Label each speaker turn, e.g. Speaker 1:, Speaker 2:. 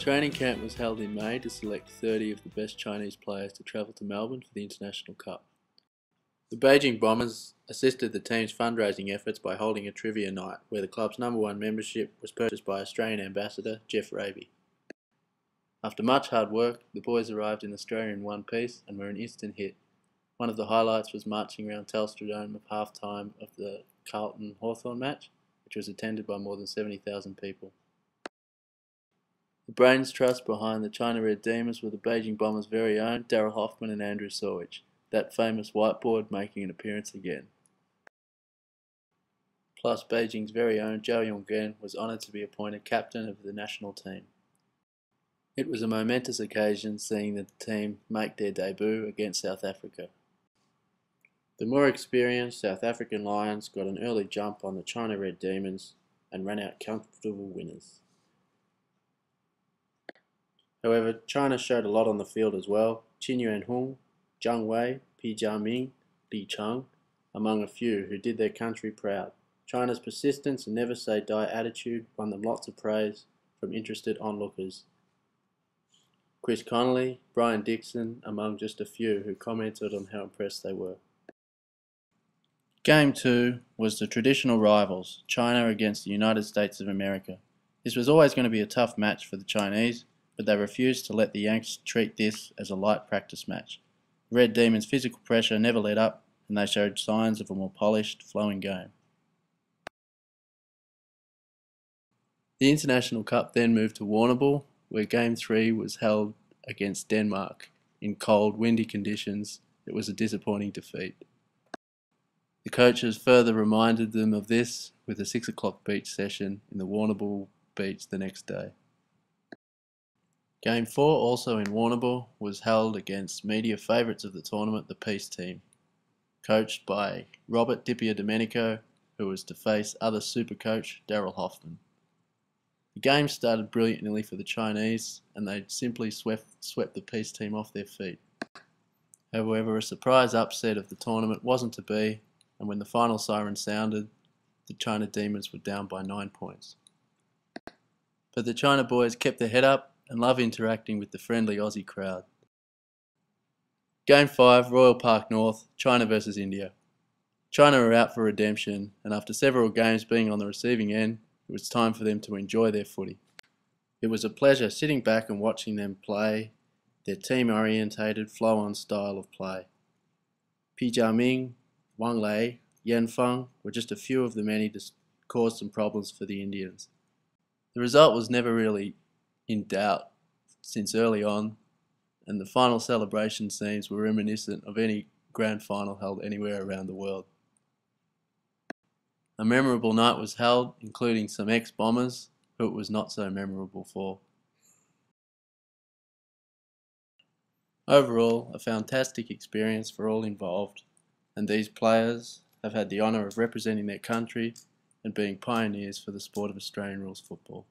Speaker 1: Training camp was held in May to select 30 of the best Chinese players to travel to Melbourne for the International Cup. The Beijing Bombers assisted the team's fundraising efforts by holding a trivia night where the club's #1 membership was purchased by Australian Ambassador Jeff Raby. After much hard work, the boys arrived in Australia in one piece and were an instant hit. One of the highlights was marching around Telstra Dome at half-time of the Carlton-Hawthorn match, which was attended by more than 70,000 people. The brains trust behind the China Red Demons were the Beijing Bombers' very own Daryl Hoffman and Andrew Sawich, that famous whiteboard making an appearance again. Plus, Beijing's very own Zhao Yonggen was honoured to be appointed captain of the national team. It was a momentous occasion seeing the team make their debut against South Africa. The more experienced South African Lions got an early jump on the China Red Demons and ran out comfortable winners. However, China showed a lot on the field as well. Qin Yuanhong, Zhang Wei, Pi Jiaming, Li Cheng, among a few who did their country proud. China's persistence and never say die attitude won them lots of praise from interested onlookers. Chris Connolly, Brian Dixon, among just a few who commented on how impressed they were. Game 2 was the traditional rivals, China against the United States of America. This was always going to be a tough match for the Chinese, but they refused to let the Yanks treat this as a light practice match. The Red Demons' physical pressure never let up, and they showed signs of a more polished, flowing game. The International Cup then moved to Warrnambool, where Game 3 was held against Denmark. In cold, windy conditions, it was a disappointing defeat. The coaches further reminded them of this with a 6 o'clock beach session in the Warrnambool beach the next day. Game 4, also in Warrnambool, was held against media favourites of the tournament, the Peace team, coached by Robert Dippier Domenico, who was to face other super coach Daryl Hoffman. The game started brilliantly for the Chinese, and they simply swept the Peace team off their feet. However, a surprise upset of the tournament wasn't to be, and when the final siren sounded, the China Demons were down by 9 points. But the China boys kept their head up and love interacting with the friendly Aussie crowd. Game 5, Royal Park North, China versus India. China were out for redemption, and after several games being on the receiving end, it was time for them to enjoy their footy. It was a pleasure sitting back and watching them play their team-orientated, flow-on style of play. Pi Jiaming, Wang Lei, Yan Feng were just a few of the many that caused some problems for the Indians. The result was never really in doubt since early on, and the final celebration scenes were reminiscent of any grand final held anywhere around the world. A memorable night was held, including some ex-Bombers who it was not so memorable for. Overall, a fantastic experience for all involved, and these players have had the honour of representing their country and being pioneers for the sport of Australian rules football.